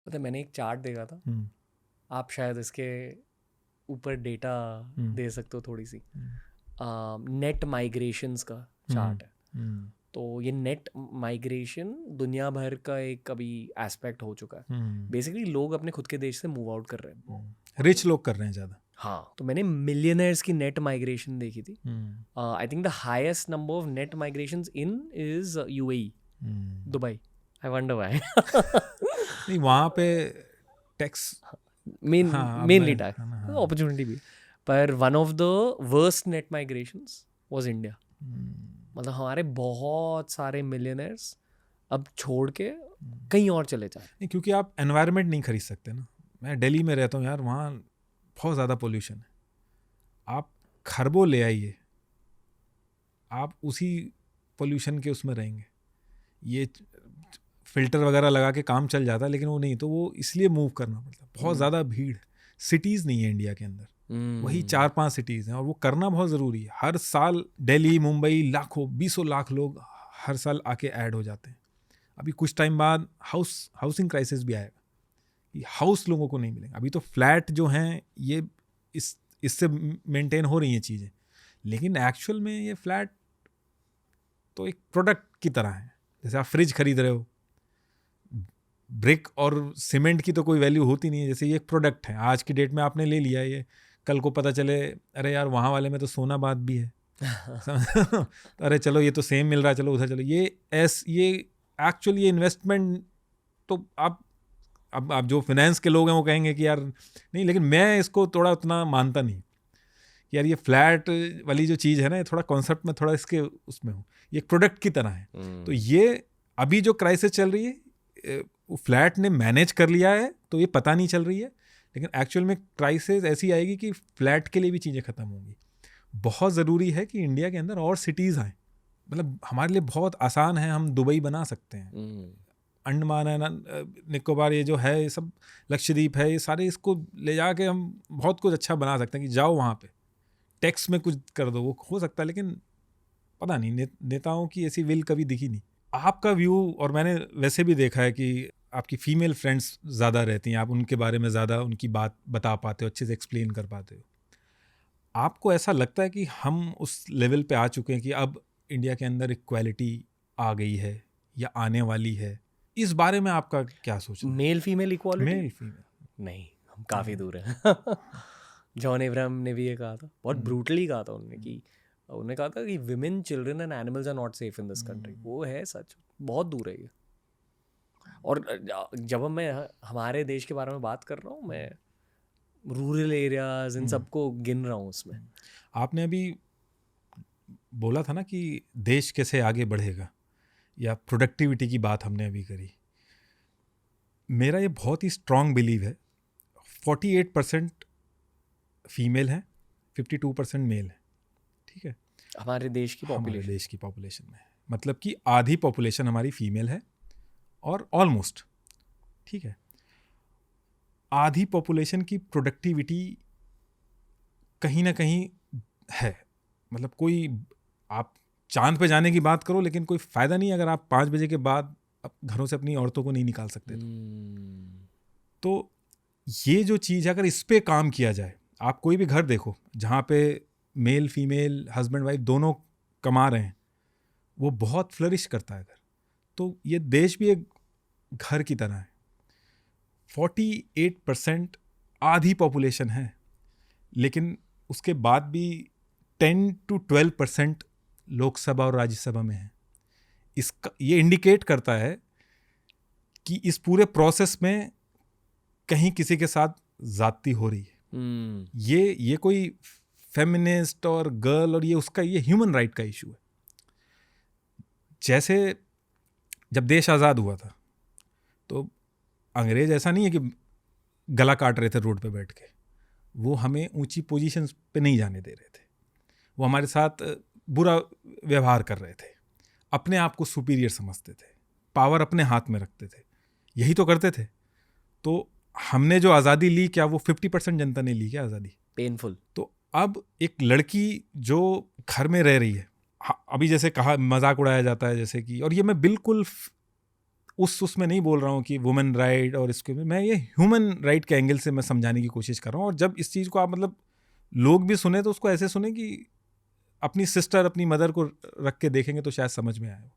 पता है, मैंने एक चार्ट देखा था, आप शायद इसके ऊपर डेटा दे सकते हो थोड़ी सी। नेट माइग्रेशंस का चार्ट है। तो ये नेट माइग्रेशन दुनिया भर का एक अभी एस्पेक्ट हो चुका है। बेसिकली लोग अपने खुद के देश से मूव आउट कर रहे हैं, रिच लोग कर रहे हैं ज़्यादा। हाँ। तो मैंने मिलियनर्स की नेट माइग्रेशन देखी थी। I think the highest number of net migrations in is UAE, Dubai. I wonder why. नहीं, वहाँ पे टैक्स मेनली टैक्स, अपॉर्चुनिटी भी। पर one of the worst net migrations was India. मतलब हमारे बहुत सारे मिलियनर्स अब छोड़ के कहीं और चले जाए। नहीं, क्योंकि आप एनवायरनमेंट नहीं खरीद सकते ना। मैं दिल्ली में रहता हूँ यार, वहाँ बहुत ज़्यादा पोल्यूशन है। आप खरबों ले आइए, आप उसी पोल्यूशन के उसमें रहेंगे। ये फिल्टर वगैरह लगा के काम चल जाता है, लेकिन वो नहीं, तो वो इसलिए मूव करना पड़ता है। बहुत ज़्यादा भीड़, सिटीज़ नहीं है इंडिया के अंदर, वही 4-5 सिटीज़ हैं, और वो करना बहुत ज़रूरी है। हर साल दिल्ली, मुंबई, लाखों 20 लाख लोग हर साल आके ऐड हो जाते हैं। अभी कुछ टाइम बाद हाउसिंग क्राइसिस भी आएगा कि हाउस लोगों को नहीं मिलेगा। अभी तो फ्लैट जो हैं ये इससे मेंटेन हो रही हैं चीज़ें, लेकिन एक्चुअल में ये फ्लैट तो एक प्रोडक्ट की तरह है। जैसे आप फ्रिज खरीद रहे हो, ब्रिक और सीमेंट की तो कोई वैल्यू होती नहीं है। जैसे ये एक प्रोडक्ट है, आज की डेट में आपने ले लिया, ये कल को पता चले अरे यार वहाँ वाले में तो सोना बात भी है। अरे चलो ये तो सेम मिल रहा है, चलो उधर चलो। ये एक्चुअली ये इन्वेस्टमेंट तो आप जो फाइनेंस के लोग हैं वो कहेंगे कि यार नहीं, लेकिन मैं इसको थोड़ा उतना मानता नहीं कि यार ये फ्लैट वाली जो चीज़ है ना, ये थोड़ा कॉन्सेप्ट में थोड़ा इसके उसमें हो, ये एक प्रोडक्ट की तरह है। तो ये अभी जो क्राइसिस चल रही है, फ्लैट ने मैनेज कर लिया है तो ये पता नहीं चल रही है, लेकिन एक्चुअल में क्राइसिस ऐसी आएगी कि फ्लैट के लिए भी चीज़ें ख़त्म होंगी। बहुत ज़रूरी है कि इंडिया के अंदर और सिटीज़ आएँ। मतलब हमारे लिए बहुत आसान है, हम दुबई बना सकते हैं, अंडमान है ना, निकोबार ये जो है, ये सब लक्षद्वीप है, ये सारे इसको ले जाके हम बहुत कुछ अच्छा बना सकते हैं कि जाओ वहाँ पे टैक्स में कुछ कर दो, वो हो सकता है। लेकिन पता नहीं, नेताओं की ऐसी विल कभी दिखी नहीं। आपका व्यू, और मैंने वैसे भी देखा है कि आपकी फीमेल फ्रेंड्स ज़्यादा रहती हैं, आप उनके बारे में ज़्यादा उनकी बात बता पाते हो, अच्छे से एक्सप्लेन कर पाते हो। आपको ऐसा लगता है कि हम उस लेवल पे आ चुके हैं कि अब इंडिया के अंदर इक्वालिटी आ गई है या आने वाली है? इस बारे में आपका क्या सोचना है? Male female equality? Male female नहीं, हम काफ़ी दूर हैं। जॉन एब्राहम ने भी ये कहा था, बहुत ब्रूटली कहा था उन्होंने कहा था कि women, children and animals are not safe in this country. वो है सच, बहुत दूर है ये। और जब मैं हमारे देश के बारे में बात कर रहा हूँ, मैं रूरल एरियाज इन सबको गिन रहा हूँ उसमें। आपने अभी बोला था ना कि देश कैसे आगे बढ़ेगा, या प्रोडक्टिविटी की बात हमने अभी करी। मेरा ये बहुत ही स्ट्रॉन्ग बिलीव है, 48% फीमेल है, 52% मेल है, ठीक है, हमारे देश की हमारे देश की पॉपुलेशन में। मतलब कि आधी पॉपुलेशन हमारी फीमेल है, और ऑलमोस्ट, ठीक है, आधी पॉपुलेशन की प्रोडक्टिविटी कहीं ना कहीं है। मतलब कोई, आप चांद पे जाने की बात करो, लेकिन कोई फ़ायदा नहीं अगर आप 5 बजे के बाद घरों से अपनी औरतों को नहीं निकाल सकते। तो ये जो चीज़ है, अगर इस पे काम किया जाए, आप कोई भी घर देखो जहाँ पे मेल फीमेल हस्बैंड वाइफ दोनों कमा रहे हैं, वो बहुत फ्लरिश करता है घर। तो ये देश भी एक घर की तरह है। 48% आधी पॉपुलेशन है, लेकिन उसके बाद भी 10 to 12% लोकसभा और राज्यसभा में है। इसका ये इंडिकेट करता है कि इस पूरे प्रोसेस में कहीं किसी के साथ ज़्यादती हो रही है। ये कोई फेमिनिस्ट और गर्ल और ये ह्यूमन राइट का इशू है। जैसे जब देश आज़ाद हुआ था, तो अंग्रेज ऐसा नहीं है कि गला काट रहे थे रोड पे बैठ के, वो हमें ऊंची पोजीशंस पे नहीं जाने दे रहे थे, वो हमारे साथ बुरा व्यवहार कर रहे थे, अपने आप को सुपीरियर समझते थे, पावर अपने हाथ में रखते थे, यही तो करते थे। तो हमने जो आज़ादी ली, क्या वो 50% जनता ने ली क्या आज़ादी? पेनफुल। तो अब एक लड़की जो घर में रह रही है, अभी जैसे कहा, मजाक उड़ाया जाता है जैसे कि, और ये मैं बिल्कुल उसमें नहीं बोल रहा हूँ कि वुमेन राइट और इसके, मैं ये ह्यूमन राइट के एंगल से मैं समझाने की कोशिश कर रहा हूँ। और जब इस चीज़ को आप मतलब लोग भी सुने तो उसको ऐसे सुने कि अपनी सिस्टर अपनी मदर को रख के देखेंगे तो शायद समझ में आए।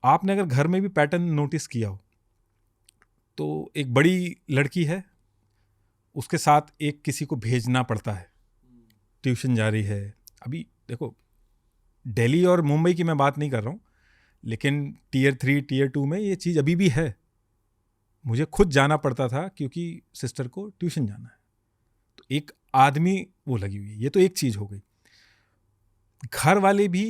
आपने अगर घर में भी पैटर्न नोटिस किया हो तो एक बड़ी लड़की है, उसके साथ एक किसी को भेजना पड़ता है, ट्यूशन जा रही है। अभी देखो दिल्ली और मुंबई की मैं बात नहीं कर रहा हूँ, लेकिन टियर 3 टियर 2 में ये चीज़ अभी भी है। मुझे खुद जाना पड़ता था क्योंकि सिस्टर को ट्यूशन जाना है, तो एक आदमी वो लगी हुई है। ये तो एक चीज़ हो गई। घर वाले भी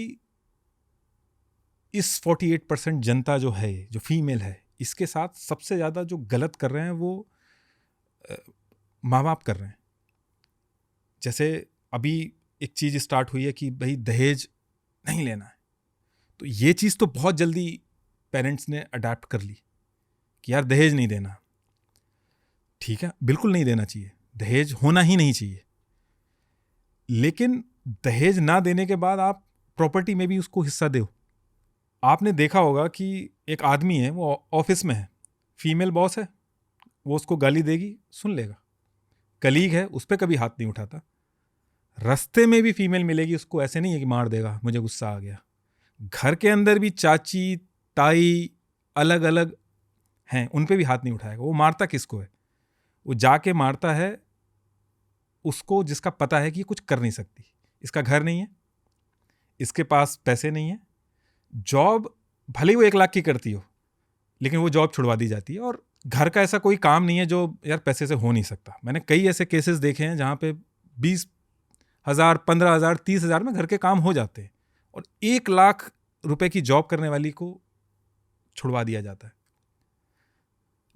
इस 48% जनता जो है, जो फीमेल है, इसके साथ सबसे ज़्यादा जो गलत कर रहे हैं वो माँ बाप कर रहे हैं। जैसे अभी एक चीज़ स्टार्ट हुई है कि भाई दहेज नहीं लेना है, तो ये चीज़ तो बहुत जल्दी पेरेंट्स ने अडैप्ट कर ली कि यार दहेज नहीं देना। ठीक है, बिल्कुल नहीं देना चाहिए, दहेज होना ही नहीं चाहिए। लेकिन दहेज ना देने के बाद आप प्रॉपर्टी में भी उसको हिस्सा दो। आपने देखा होगा कि एक आदमी है, वो ऑफिस में है, फीमेल बॉस है, वो उसको गाली देगी, सुन लेगा। कलीग है, उस पर कभी हाथ नहीं उठाता। रास्ते में भी फीमेल मिलेगी, उसको ऐसे नहीं है कि मार देगा, मुझे गुस्सा आ गया। घर के अंदर भी चाची ताई अलग अलग हैं, उन पे भी हाथ नहीं उठाएगा। वो मारता किसको है? वो जाके मारता है उसको जिसका पता है कि ये कुछ कर नहीं सकती, इसका घर नहीं है, इसके पास पैसे नहीं है, जॉब भले ही वो 1 लाख की करती हो लेकिन वो जॉब छुड़वा दी जाती है। और घर का ऐसा कोई काम नहीं है जो यार पैसे से हो नहीं सकता। मैंने कई ऐसे केसेस देखे हैं जहाँ पे 20,000 15,000 30,000 में घर के काम हो जाते हैं, और 1 लाख रुपए की जॉब करने वाली को छुड़वा दिया जाता है।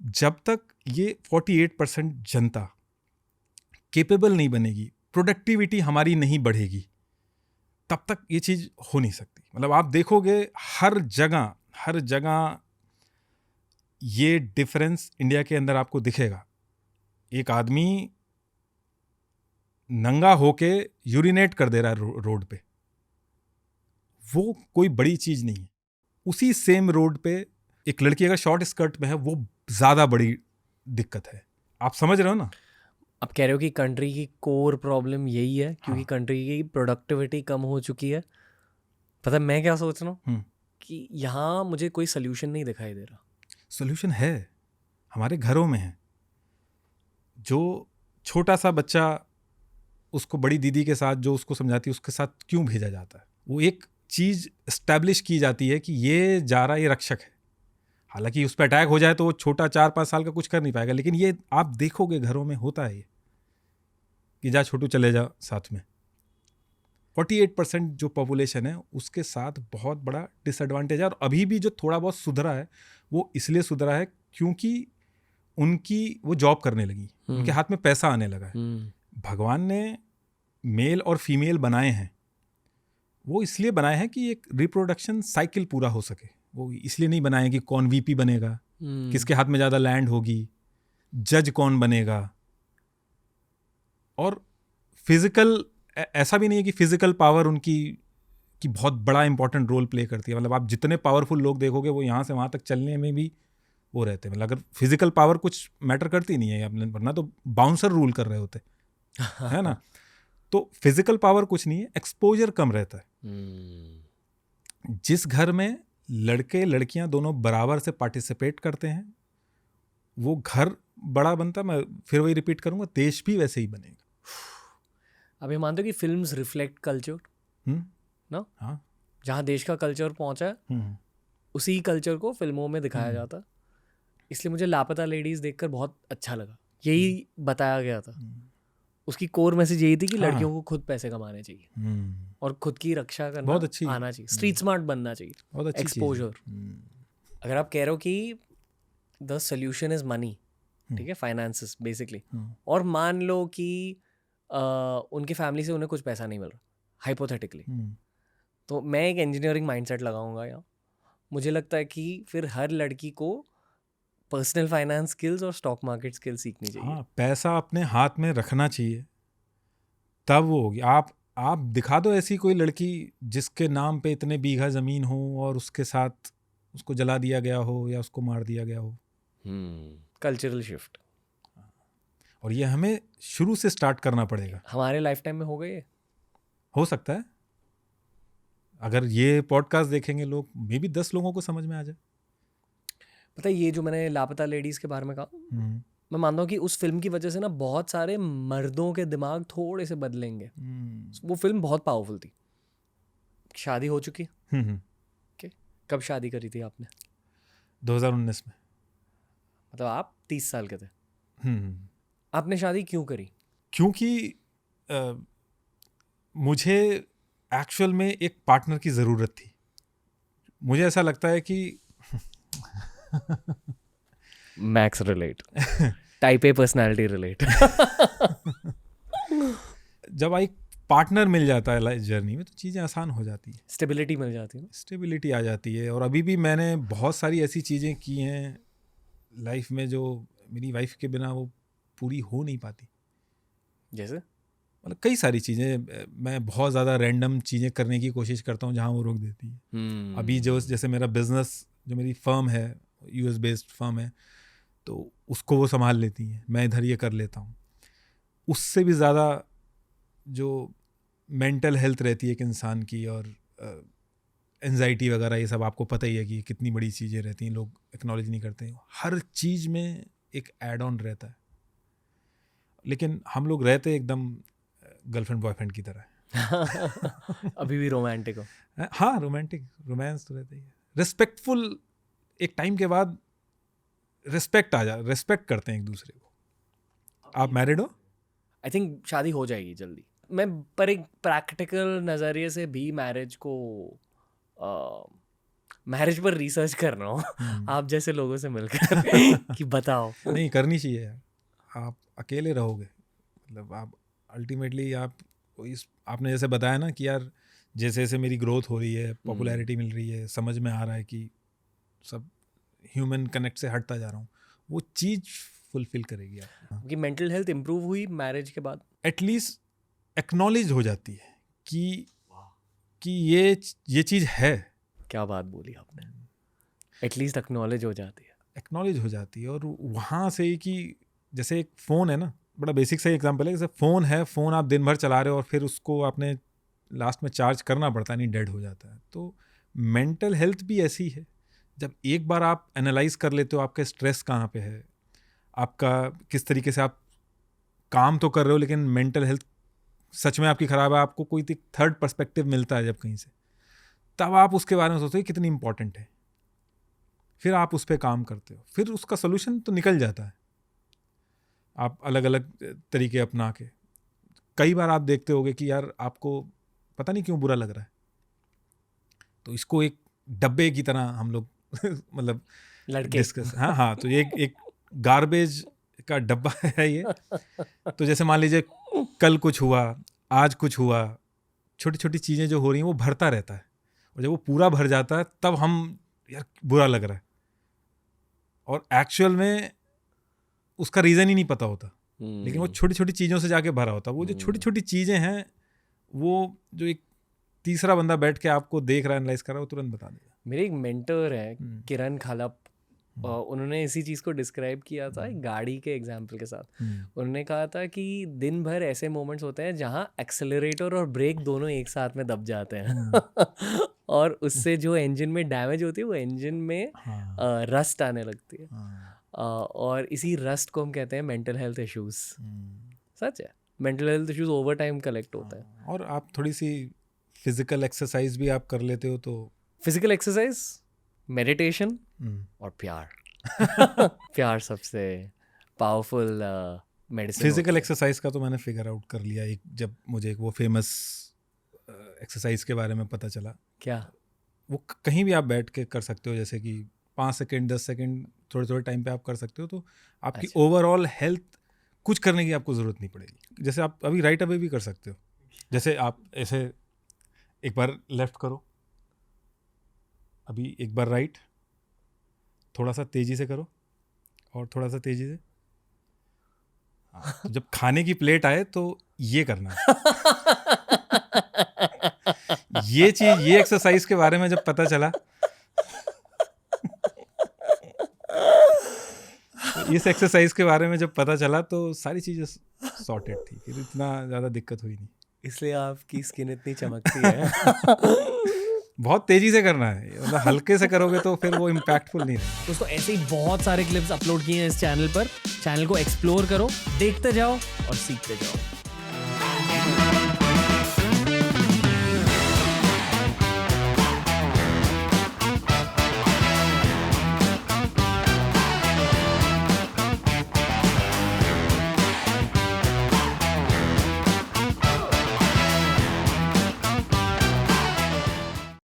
जब तक ये 48% जनता केपेबल नहीं बनेगी, प्रोडक्टिविटी हमारी नहीं बढ़ेगी, तब तक ये चीज़ हो नहीं सकती। मतलब आप देखोगे हर जगह ये डिफरेंस इंडिया के अंदर आपको दिखेगा। एक आदमी नंगा होके यूरिनेट कर दे रहा है रोड पे, वो कोई बड़ी चीज़ नहीं है। उसी सेम रोड पे एक लड़की अगर शॉर्ट स्कर्ट में है, वो ज़्यादा बड़ी दिक्कत है। आप समझ रहे हो ना? आप कह रहे हो कि कंट्री की कोर प्रॉब्लम यही है, क्योंकि हाँ। कंट्री की प्रोडक्टिविटी कम हो चुकी है। पता है मैं क्या सोच रहा हूँ कि यहाँ मुझे कोई सोल्यूशन नहीं दिखाई दे रहा। सोल्यूशन है, हमारे घरों में है। जो छोटा सा बच्चा, उसको बड़ी दीदी के साथ जो उसको समझाती है, उसके साथ क्यों भेजा जाता है? वो एक चीज़ एस्टैब्लिश की जाती है कि ये जा रहा, ये रक्षक है। हालांकि उस पर अटैक हो जाए तो वो छोटा 4-5 साल का कुछ कर नहीं पाएगा, लेकिन ये आप देखोगे घरों में होता है ये कि जा छोटू चले जा साथ में। 48% जो पॉपुलेशन है उसके साथ बहुत बड़ा डिसएडवांटेज है। और अभी भी जो थोड़ा बहुत सुधरा है वो इसलिए सुधरा है क्योंकि उनकी वो जॉब करने लगी, उनके हाथ में पैसा आने लगा है। भगवान ने मेल और फीमेल बनाए हैं, वो इसलिए बनाए हैं कि एक रिप्रोडक्शन साइकिल पूरा हो सके। वो इसलिए नहीं बनाए कि कौन वीपी बनेगा, किसके हाथ में ज़्यादा लैंड होगी, जज कौन बनेगा। और फिजिकल, ऐसा भी नहीं है कि फिजिकल पावर उनकी की बहुत बड़ा इंपॉर्टेंट रोल प्ले करती है। मतलब आप जितने पावरफुल लोग देखोगे वो यहाँ से वहाँ तक चलने में भी वो रहते हैं। मतलब अगर फिजिकल पावर कुछ मैटर करती नहीं है, वरना तो बाउंसर रूल कर रहे होते है ना। तो फिजिकल पावर कुछ नहीं है, एक्सपोजर कम रहता है। जिस घर में लड़के लड़कियां दोनों बराबर से पार्टिसिपेट करते हैं वो घर बड़ा बनता है। मैं फिर वही रिपीट करूंगा, देश भी वैसे ही बनेगा। अब ये मानते हो कि फिल्म्स रिफ्लेक्ट कल्चर ना? हाँ, जहाँ देश का कल्चर पहुँचा है उसी कल्चर को फिल्मों में दिखाया जाता। इसलिए मुझे लापता लेडीज देखकर बहुत अच्छा लगा। यही बताया गया था, उसकी कोर मैसेज यही थी कि लड़कियों को खुद पैसे कमाने चाहिए और खुद की रक्षा करना बहुत अच्छी आना चाहिए, स्ट्रीट स्मार्ट बनना चाहिए, बहुत अच्छी एक्सपोजर। अगर आप कह रहे हो कि द सोल्यूशन इज मनी, ठीक है, फाइनेंसेस बेसिकली, और मान लो कि उनकी फैमिली से उन्हें कुछ पैसा नहीं मिल रहा हाइपोथेटिकली, तो मैं एक इंजीनियरिंग माइंडसेट लगाऊंगा यहाँ। मुझे लगता है कि फिर हर लड़की को पर्सनल फाइनेंस स्किल्स और स्टॉक मार्केट स्किल्स सीखनी चाहिए। हाँ, पैसा अपने हाथ में रखना चाहिए, तब वो होगी। आप दिखा दो ऐसी कोई लड़की जिसके नाम पे इतने बीघा ज़मीन हो और उसके साथ उसको जला दिया गया हो या उसको मार दिया गया हो। कल्चरल शिफ्ट और ये हमें शुरू से स्टार्ट करना पड़ेगा। हमारे लाइफ टाइम में हो गई है। हो सकता है अगर ये पॉडकास्ट देखेंगे लोग, मे बी 10 लोगों को समझ में आ जाए। पता है ये जो मैंने लापता लेडीज के बारे में कहा, मैं मानता हूँ कि उस फिल्म की वजह से ना बहुत सारे मर्दों के दिमाग थोड़े से बदलेंगे। वो फिल्म बहुत पावरफुल थी। शादी हो चुकी है? कब शादी करी थी आपने? 2019 में। मतलब आप 30 साल के थे। आपने शादी क्यों करी? क्योंकि मुझे एक्चुअल में एक पार्टनर की ज़रूरत थी। मुझे ऐसा लगता है कि max relate, type A personality relate. जब एक पार्टनर मिल जाता है लाइफ जर्नी में तो चीज़ें आसान हो जाती है, स्टेबिलिटी मिल जाती है। स्टेबिलिटी आ जाती है। और अभी भी मैंने बहुत सारी ऐसी चीज़ें की हैं लाइफ में जो मेरी वाइफ के बिना वो पूरी हो नहीं पाती। जैसे मतलब कई सारी चीज़ें, मैं बहुत ज़्यादा रैंडम चीज़ें करने की कोशिश करता हूँ जहाँ वो रोक देती है। अभी जो जैसे मेरा बिजनेस, जो मेरी फर्म है, यूएस बेस्ड फर्म है, तो उसको वो संभाल लेती हैं, मैं इधर ये कर लेता हूँ। उससे भी ज़्यादा जो मेंटल हेल्थ रहती है एक इंसान की, और एंजाइटी वगैरह, ये सब आपको पता ही है कि कितनी बड़ी चीज़ें रहती हैं, लोग एक्नॉलेज नहीं करते हैं। हर चीज़ में एक एड ऑन रहता है, लेकिन हम लोग रहते एकदम गर्लफ्रेंड बॉयफ्रेंड की तरह। अभी भी रोमांटिक हो? हाँ, रोमांस तो रहता ही है। रिस्पेक्टफुल, एक टाइम के बाद रिस्पेक्ट करते हैं एक दूसरे को। आप मैरिड हो? आई थिंक शादी हो जाएगी जल्दी। मैं पर एक प्रैक्टिकल नज़रिए से भी मैरिज पर रिसर्च कर रहा हूँ आप जैसे लोगों से मिलकर कि बताओ। नहीं, करनी चाहिए यार। आप अकेले रहोगे, मतलब आप अल्टीमेटली आपने जैसे बताया ना कि यार जैसे जैसे मेरी ग्रोथ हो रही है, पॉपुलैरिटी मिल रही है, समझ में आ रहा है कि सब ह्यूमन कनेक्ट से हटता जा रहा हूँ, वो चीज़ फुलफिल करेगी आप। कि मेंटल हेल्थ इम्प्रूव हुई मैरिज के बाद? एटलीस्ट एक्नॉलेज हो जाती है कि ये चीज़ है। क्या बात बोली आपने, एटलीस्ट एक्नॉलेज हो जाती है। एक्नॉलेज हो जाती है। और वहाँ से कि जैसे एक फ़ोन है ना, बड़ा बेसिक सा एग्जांपल है, जैसे फ़ोन है, फ़ोन आप दिन भर चला रहे हो और फिर उसको आपने लास्ट में चार्ज करना पड़ता है, नहीं डेड हो जाता है। तो मेंटल हेल्थ भी ऐसी है, जब एक बार आप एनालाइज कर लेते हो आपका स्ट्रेस कहाँ पे है, आपका किस तरीके से आप काम तो कर रहे हो लेकिन मेंटल हेल्थ सच में आपकी ख़राब है, आपको कोई थर्ड पर्सपेक्टिव मिलता है जब कहीं से, तब आप उसके बारे में सोचते हो कितनी इंपॉर्टेंट है, फिर आप उस पर काम करते हो, फिर उसका सोल्यूशन तो निकल जाता है। आप अलग अलग तरीके अपना के, कई बार आप देखते होगे कि यार आपको पता नहीं क्यों बुरा लग रहा है, तो इसको एक डब्बे की तरह हम लोग मतलब डिस्कस, हाँ, तो ये एक गार्बेज का डब्बा है ये। तो जैसे मान लीजिए कल कुछ हुआ, आज कुछ हुआ, छोटी छोटी चीज़ें जो हो रही हैं वो भरता रहता है, और जब वो पूरा भर जाता है तब हम यार बुरा लग रहा है, और एक्चुअल में उसका रीज़न ही नहीं पता होता, लेकिन वो छोटी छोटी चीज़ों से जाके भरा होता है। वो जो छोटी छोटी चीज़ें हैं, वो जो एक तीसरा बंदा बैठ के आपको देख रहा है, एनालाइज कर रहा है, वो तुरंत बता देगा। मेरे एक मेंटर है किरण खालप, उन्होंने इसी चीज़ को डिस्क्राइब किया था एक गाड़ी के एग्जाम्पल के साथ। उन्होंने कहा था कि दिन भर ऐसे मोमेंट्स होते हैं जहाँ एक्सेलरेटर और ब्रेक दोनों एक साथ में दब जाते हैं और उससे जो इंजन में डैमेज होती है वो इंजन में रस्ट आने लगती है, और इसी रस्ट को हम कहते हैं मेंटल हेल्थ इश्यूज। सच है, mental health issues over time collect होता है। और आप थोड़ी सी फिजिकल एक्सरसाइज भी आप कर लेते हो, तो फिजिकल एक्सरसाइज, मेडिटेशन और प्यार प्यार सबसे पावरफुल मेडिसिन। फिजिकल एक्सरसाइज का तो मैंने फिगर आउट कर लिया, एक जब मुझे एक वो फेमस एक्सरसाइज के बारे में पता चला। क्या? वो कहीं भी आप बैठ के कर सकते हो, जैसे कि 5 सेकेंड 10 सेकेंड थोड़े थोड़े टाइम पे आप कर सकते हो, तो आपकी ओवरऑल हेल्थ कुछ करने की आपको ज़रूरत नहीं पड़ेगी। जैसे आप अभी राइट अवे भी कर सकते हो, जैसे आप ऐसे एक बार लेफ्ट करो, अभी एक बार राइट, थोड़ा सा तेज़ी से करो और थोड़ा सा तेज़ी से। तो जब खाने की प्लेट आए तो ये करना है। ये चीज़, ये एक्सरसाइज के बारे में जब पता चला इस एक्सरसाइज के बारे में जब पता चला तो सारी चीज़ें सॉर्टेड थी, फिर इतना ज़्यादा दिक्कत हुई नहीं। इसलिए आपकी स्किन इतनी चमकती है। बहुत तेजी से करना है, मतलब हल्के से करोगे तो फिर वो इम्पैक्टफुल नहीं रहेगा। दोस्तों ऐसे ही बहुत सारे क्लिप्स अपलोड किए हैं इस चैनल पर, चैनल को एक्सप्लोर करो, देखते जाओ और सीखते जाओ।